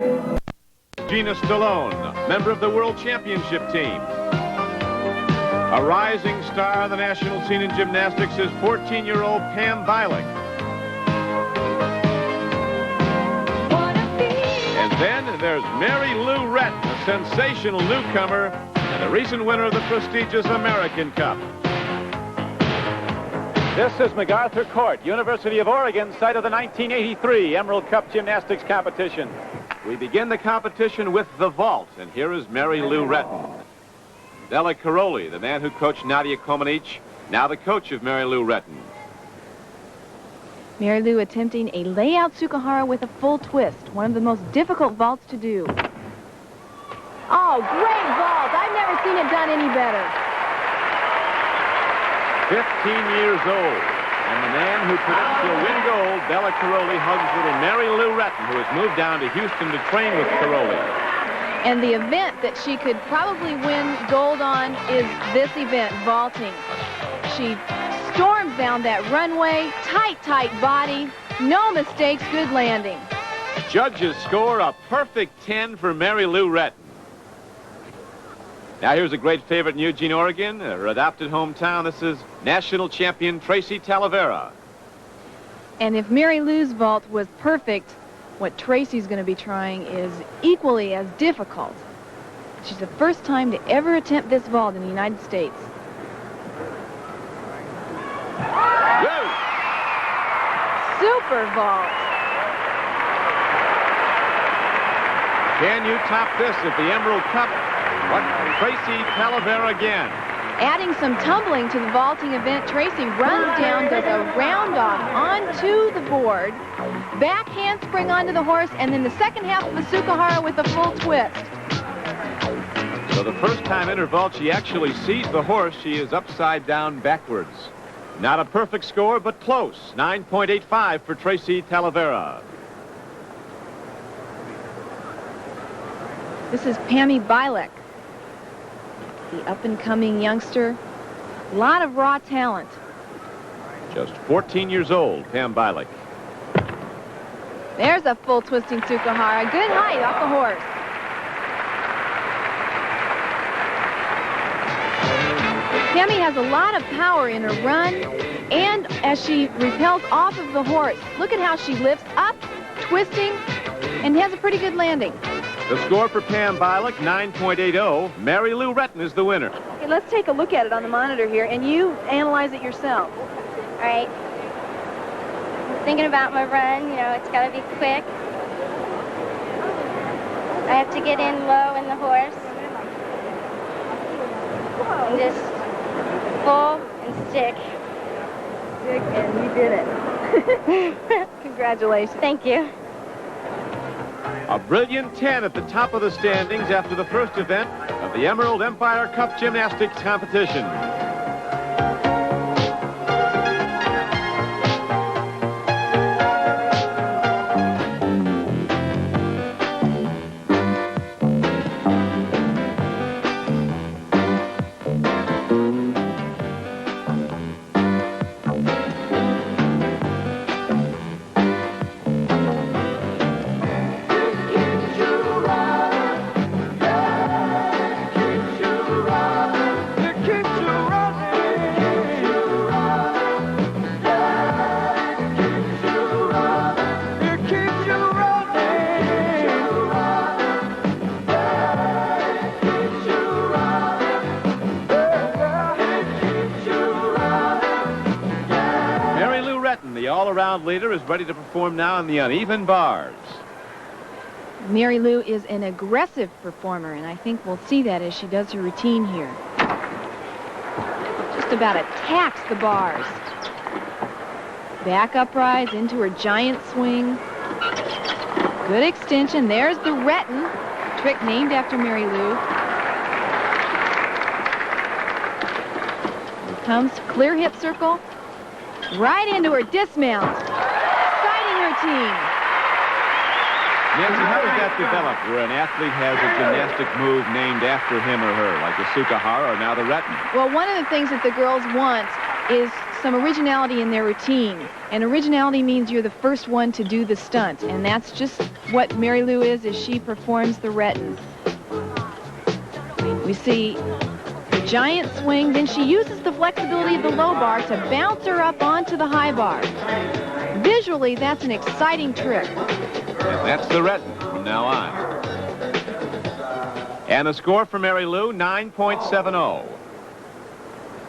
Gina Stallone, member of the World Championship team. A rising star on the national scene in gymnastics is 14-year-old Pam Bylick. And then there's Mary Lou Retton, a sensational newcomer and the recent winner of the prestigious American Cup. This is MacArthur Court, University of Oregon, site of the 1983 Emerald Cup Gymnastics competition. We begin the competition with the vault, and here is Mary Lou Retton. Della Caroli, the man who coached Nadia Comaneci, now the coach of Mary Lou Retton. Mary Lou attempting a layout Tsukahara with a full twist, one of the most difficult vaults to do. Oh, great vault! I've never seen it done any better. 15 years old, and the man who predicts she'll win gold, Della Caroli, hugs little Mary Lou Retton, who has moved down to Houston to train with Caroli. And the event that she could probably win gold on is this event, vaulting. She storms down that runway, tight body, no mistakes, good landing. Judges score a perfect 10 for Mary Lou Retton. Now here's a great favorite in Eugene, Oregon, her adopted hometown. This is national champion Tracy Talavera. And if Mary Lou's vault was perfect, what Tracy's going to be trying is equally as difficult. She's the first time to ever attempt this vault in the United States. Whoa! Super vault. Can you top this at the Emerald Cup? What? Tracy Talavera again. Adding some tumbling to the vaulting event, Tracy runs down, does a round off onto the board, back handspring onto the horse, and then the second half of the Tsukahara with a full twist. So the first time in her vault she actually sees the horse, she is upside down backwards. Not a perfect score, but close. 9.85 for Tracy Talavera. This is Pammy Bylick, the up-and-coming youngster. A lot of raw talent. Just 14 years old, Pam Bylick. There's a full twisting Tsukahara. Good height off the horse. Pammy has a lot of power in her run, and as she repels off of the horse, look at how she lifts up, twisting, and has a pretty good landing. The score for Pam Bylick, 9.80. Mary Lou Retton is the winner. Okay, let's take a look at it on the monitor here, and you analyze it yourself. All right. Thinking about my run, you know, it's got to be quick. I have to get in low in the horse. And just pull and stick. And you did it. Congratulations. Thank you. A brilliant 10 at the top of the standings after the first event of the Emerald Empire Cup Gymnastics competition. The all-around leader is ready to perform now in the uneven bars. Mary Lou is an aggressive performer, and I think we'll see that as she does her routine here. Just about attacks the bars. Back uprise into her giant swing. Good extension. There's the Retton, trick named after Mary Lou. Here comes clear hip circle. Right into her dismount. Exciting routine. Nancy, how does that develop where an athlete has a gymnastic move named after him or her, like the Tsukahara or now the Retton? Well, one of the things that the girls want is some originality in their routine. And originality means you're the first one to do the stunt. And that's just what Mary Lou is as she performs the Retton. We see the giant swing, then she uses the flexibility of the low bar to bounce her up onto the high bar. Visually, that's an exciting trick. And that's the Retton from now on. And the score for Mary Lou, 9.70.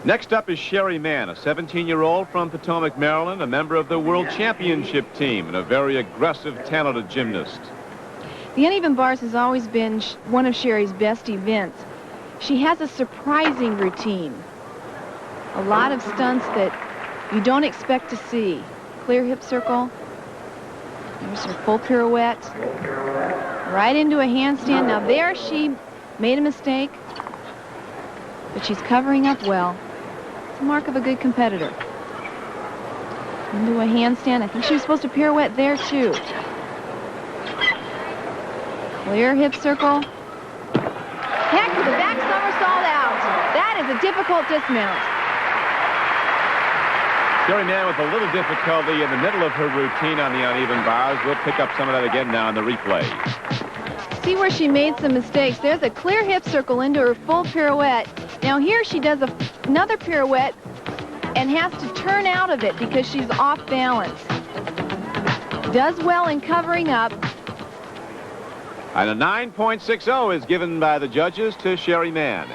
Next up is Sherry Mann, a 17-year-old from Potomac, Maryland, a member of the World Championship team and a very aggressive, talented gymnast. The uneven bars has always been one of Sherry's best events. She has a surprising routine. A lot of stunts that you don't expect to see. Clear hip circle. There's her full pirouette. Right into a handstand. Now there she made a mistake, but she's covering up well. It's a mark of a good competitor. Into a handstand. I think she was supposed to pirouette there too. Clear hip circle. Heck, with the back somersault out. That is a difficult dismount. Sherry Mann with a little difficulty in the middle of her routine on the uneven bars. We'll pick up some of that again now in the replay. See where she made some mistakes. There's a clear hip circle into her full pirouette. Now here she does another pirouette and has to turn out of it because she's off balance. Does well in covering up. And a 9.60 is given by the judges to Sherry Mann.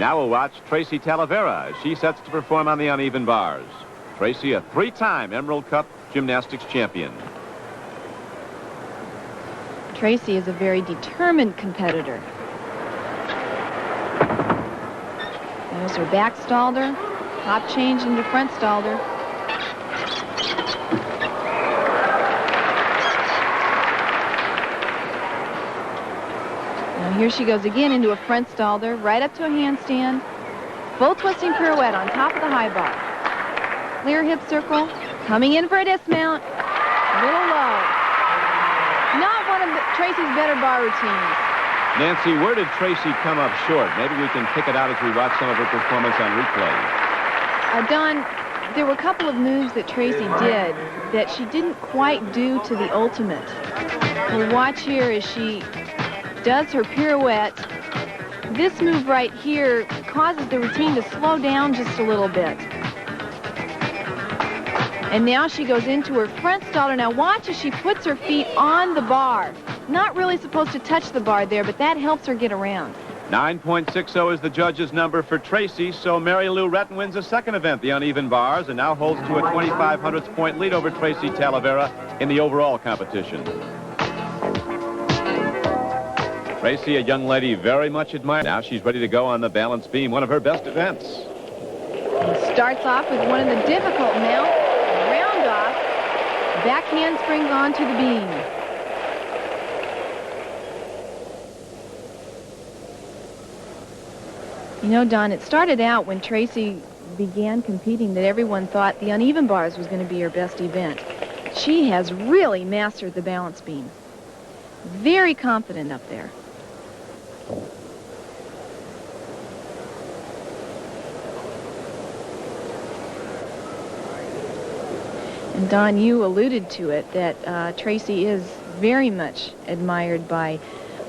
Now we'll watch Tracy Talavera as she sets to perform on the uneven bars. Tracy, a three-time Emerald Cup gymnastics champion. Tracy is a very determined competitor. There's her back stalder, top change into front stalder. Now here she goes again into a front stalder, right up to a handstand. Full twisting pirouette on top of the high bar. Clear hip circle, coming in for a dismount, a little low. Not one of Tracy's better bar routines. Nancy, where did Tracy come up short? Maybe we can pick it out as we watch some of her performance on replay. Don, there were a couple of moves that Tracy did that she didn't quite do to the ultimate. We'll watch here as she does her pirouette. This move right here causes the routine to slow down just a little bit. And now she goes into her front stalder. Now watch as she puts her feet on the bar. Not really supposed to touch the bar there, but that helps her get around. 9.60 is the judge's number for Tracy, so Mary Lou Retton wins a second event, the uneven bars, and now holds to a 2,500ths point lead over Tracy Talavera in the overall competition. Tracy, a young lady very much admired. Now she's ready to go on the balance beam, one of her best events. Starts off with one of the difficult mounts. Round off. Back handspring onto the beam. You know, Don, it started out when Tracy began competing that everyone thought the uneven bars was going to be her best event. She has really mastered the balance beam. Very confident up there. And Don, you alluded to it, that Tracy is very much admired by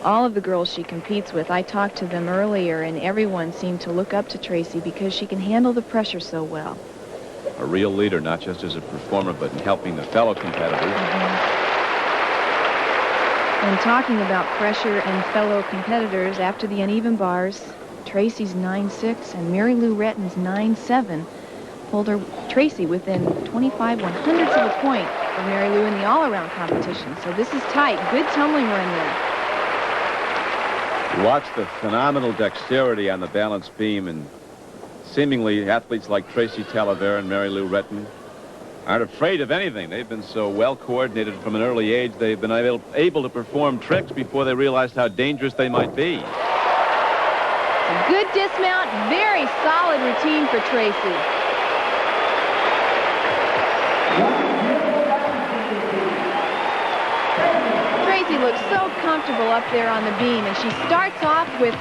all of the girls she competes with. I talked to them earlier, and everyone seemed to look up to Tracy because she can handle the pressure so well. A real leader, not just as a performer, but in helping the fellow competitors. And talking about pressure and fellow competitors, after the uneven bars, Tracy's 9.6 and Mary Lou Retton's 9.7 pulled Tracy within 25/100ths of a point of Mary Lou in the all-around competition. So this is tight. Good tumbling run there. Watch the phenomenal dexterity on the balance beam, and seemingly athletes like Tracy Talavera and Mary Lou Retton aren't afraid of anything. They've been so well coordinated from an early age. They've been able to perform tricks before they realized how dangerous they might be. A good dismount, very solid routine for Tracy. Tracy looks so comfortable up there on the beam, and she starts off with,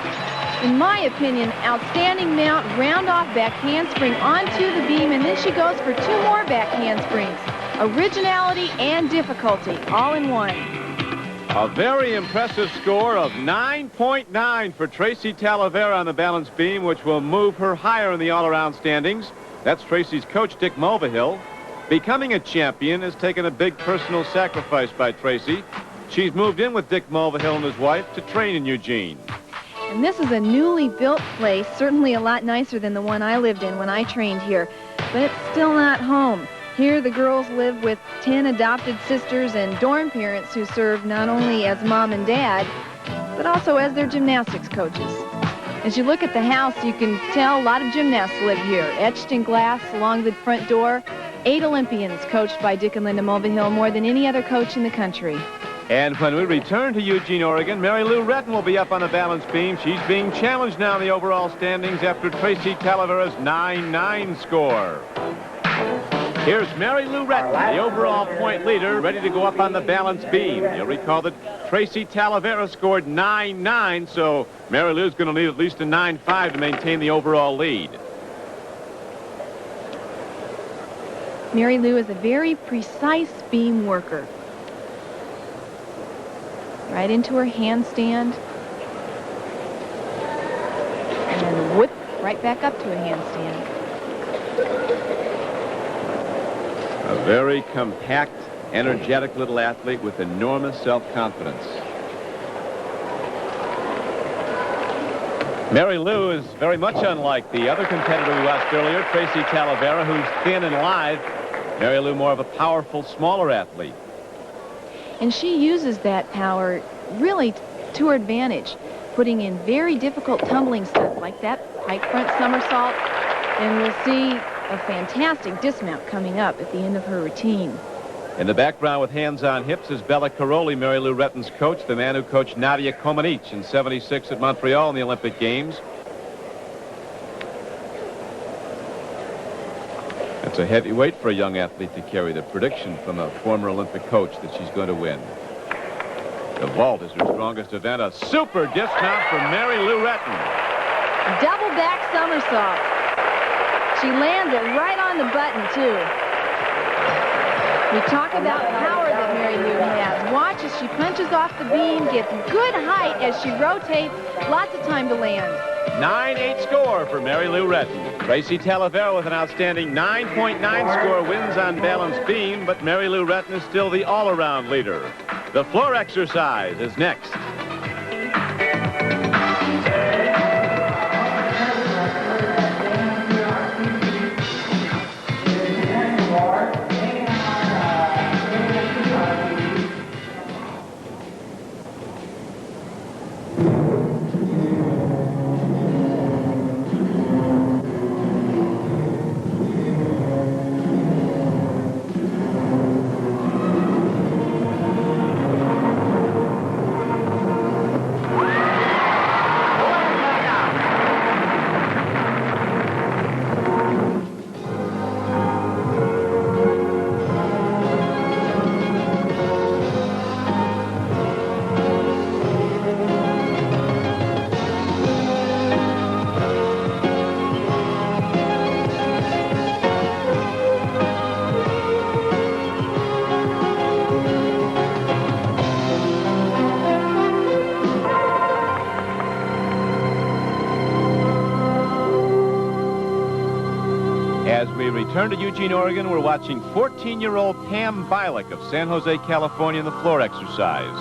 in my opinion, outstanding mount, round-off back handspring onto the beam, and then she goes for 2 more back handsprings. Originality and difficulty, all in one. A very impressive score of 9.9 for Tracy Talavera on the balance beam, which will move her higher in the all-around standings. That's Tracy's coach, Dick Mulvihill. Becoming a champion has taken a big personal sacrifice by Tracy. She's moved in with Dick Mulvihill and his wife to train in Eugene. And this is a newly built place, certainly a lot nicer than the one I lived in when I trained here. But it's still not home. Here the girls live with 10 adopted sisters and dorm parents who serve not only as mom and dad, but also as their gymnastics coaches. As you look at the house, you can tell a lot of gymnasts live here. Etched in glass along the front door, 8 Olympians coached by Dick and Linda Mulvihill, more than any other coach in the country. And when we return to Eugene, Oregon, Mary Lou Retton will be up on the balance beam. She's being challenged now in the overall standings after Tracy Talavera's 9-9 score. Here's Mary Lou Retton, the overall point leader, ready to go up on the balance beam. You'll recall that Tracy Talavera scored 9-9, so Mary Lou's going to need at least a 9-5 to maintain the overall lead. Mary Lou is a very precise beam worker. Right into her handstand. And then whip right back up to a handstand. A very compact, energetic little athlete with enormous self-confidence. Mary Lou is very much unlike the other competitor we watched earlier, Tracy Talavera, who's thin and lithe. Mary Lou more of a powerful, smaller athlete. And she uses that power really to her advantage, putting in very difficult tumbling stunts like that pike front somersault. And we'll see a fantastic dismount coming up at the end of her routine. In the background with hands on hips is Bella Caroli, Mary Lou Retton's coach, the man who coached Nadia Comaneci in '76 at Montreal in the Olympic Games. It's a heavy weight for a young athlete to carry. The prediction from a former Olympic coach that she's going to win. The vault is her strongest event. A super dismount from Mary Lou Retton. Double back somersault. She lands it right on the button, too. We talk about power that Mary Lou has. Watch as she punches off the beam, gets good height as she rotates. Lots of time to land. 9-8 score for Mary Lou Retton. Tracy Talavera with an outstanding 9.9 score wins on balance beam, but Mary Lou Retton is still the all-around leader. The floor exercise is next. As we return to Eugene, Oregon, we're watching 14-year-old Pam Bialik of San Jose, California in the floor exercise.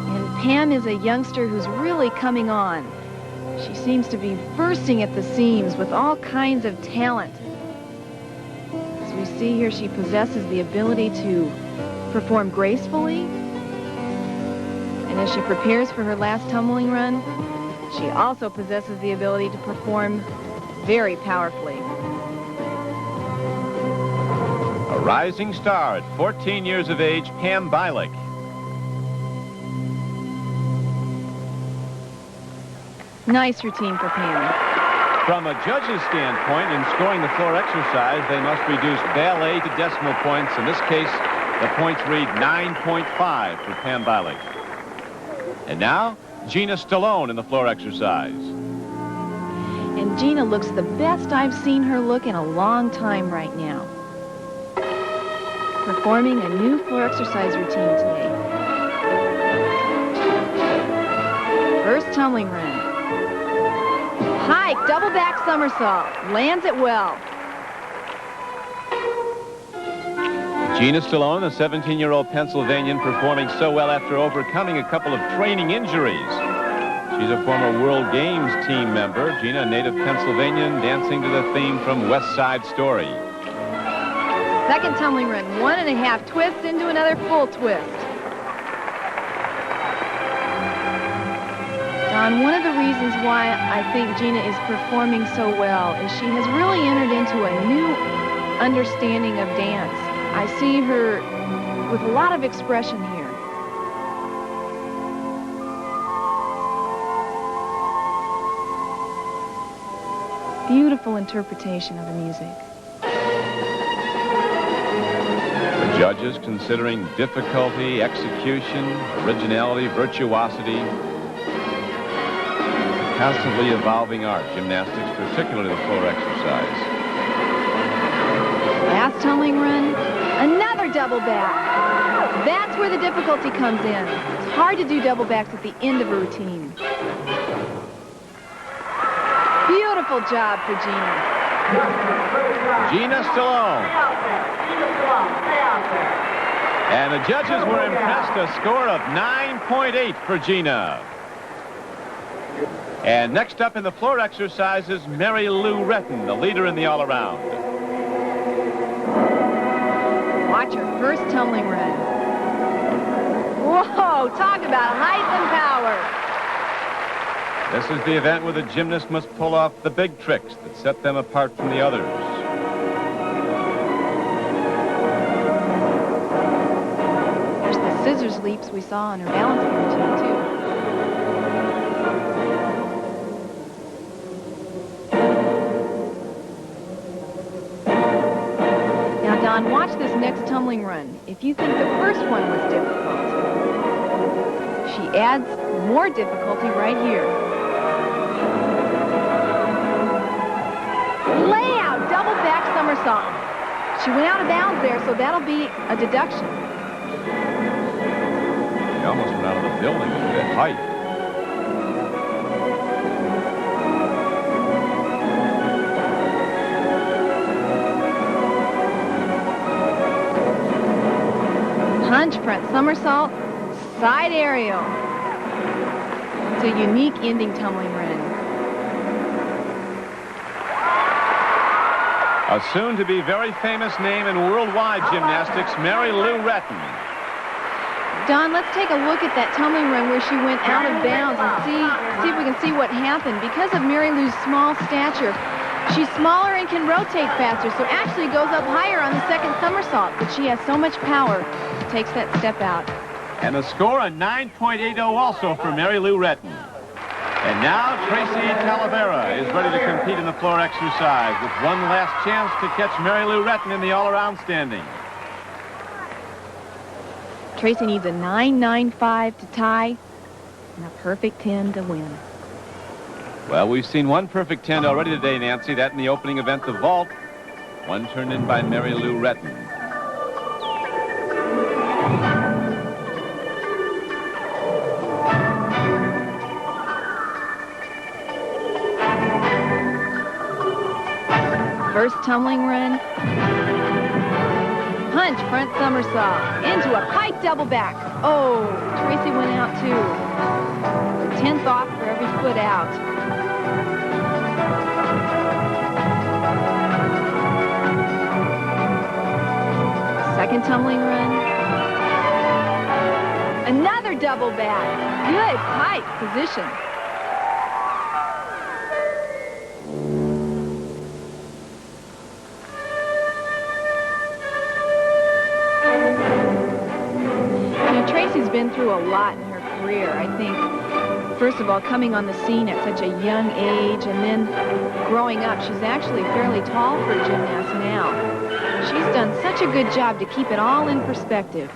And Pam is a youngster who's really coming on. She seems to be bursting at the seams with all kinds of talent. As we see here, she possesses the ability to perform gracefully. And as she prepares for her last tumbling run, she also possesses the ability to perform very powerfully. A rising star at 14 years of age, Pam Bialik. Nice routine for Pam. From a judge's standpoint, in scoring the floor exercise, they must reduce ballet to decimal points. In this case, The points read 9.5 for Pam Biley. And now, Gina Stallone in the floor exercise. And Gina looks the best I've seen her look in a long time right now. Performing a new floor exercise routine today. First tumbling run. Hike, double back somersault. Lands it well. Gina Stallone, a 17-year-old Pennsylvanian, performing so well after overcoming a couple of training injuries. She's a former World Games team member. Gina, a native Pennsylvanian, dancing to the theme from West Side Story. Second tumbling run, 1.5 twists into another full twist. Don, one of the reasons why I think Gina is performing so well is she has really entered into a new understanding of dance. I see her with a lot of expression here. Beautiful interpretation of the music. The judges considering difficulty, execution, originality, virtuosity. A constantly evolving art, gymnastics, particularly the floor exercise. Last tumbling run, another double back. That's where the difficulty comes in. It's hard to do double backs at the end of a routine. Beautiful job for Gina. Gina Stallone. And the judges were impressed, a score of 9.8 for Gina. And next up in the floor exercises, Mary Lou Retton, the leader in the all-around. Watch her first tumbling run. Whoa, talk about height and power. This is the event where the gymnast must pull off the big tricks that set them apart from the others. There's the scissors leaps we saw on her balancing routine, too. Now, Don, watch this next tumbling run. If you think the first one was difficult, she adds more difficulty right here. Layout, double back somersault. She went out of bounds there, so that'll be a deduction. She almost went out of the building at that height. Punch, front somersault, side aerial. It's a unique ending tumbling run. A soon-to-be very famous name in worldwide gymnastics, Mary Lou Retton. Don, let's take a look at that tumbling run where she went out of bounds and see if we can see what happened. Because of Mary Lou's small stature, she's smaller and can rotate faster, so actually goes up higher on the second somersault. But she has so much power, takes that step out. And the score, a 9.80 also for Mary Lou Retton. And now Tracy Talavera is ready to compete in the floor exercise with one last chance to catch Mary Lou Retton in the all-around standing. Tracy needs a 9.95 to tie and a perfect 10 to win. Well, we've seen one perfect 10 already today, Nancy. That in the opening event, the vault. One turned in by Mary Lou Retton. First tumbling run. Punch, front somersault, into a pike double back. Oh, Tracy went out too. 10th off for every foot out. Second tumbling run. Another double back. Good pike position. Tracy's been through a lot in her career. I think, first of all, coming on the scene at such a young age and then growing up, she's actually fairly tall for a gymnast now. She's done such a good job to keep it all in perspective.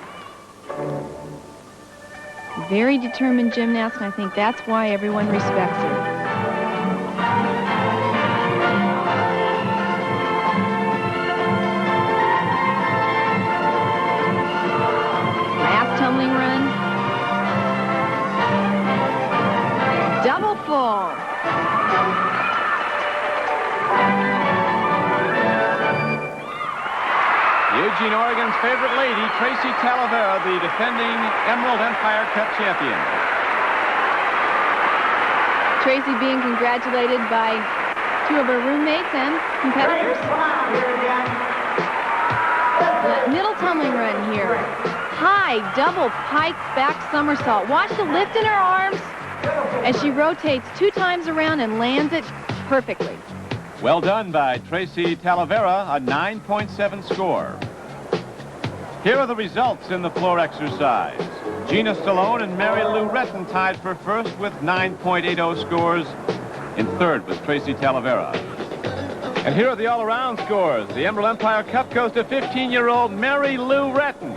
Very determined gymnast, and I think that's why everyone respects her. Last tumbling run. Double full. Eugene, Oregon's favorite lady, Tracy Talavera, the defending Emerald Empire Cup champion. Tracy being congratulated by two of her roommates and competitors. Middle tumbling run here. High double pike back somersault. Watch the lift in her arms as she rotates 2 times around and lands it perfectly. Well done by Tracy Talavera, a 9.7 score. Here are the results in the floor exercise. Gina Stallone and Mary Lou Retton tied for first with 9.80 scores. In third was Tracy Talavera. And here are the all-around scores. The Emerald Empire Cup goes to 15-year-old Mary Lou Retton.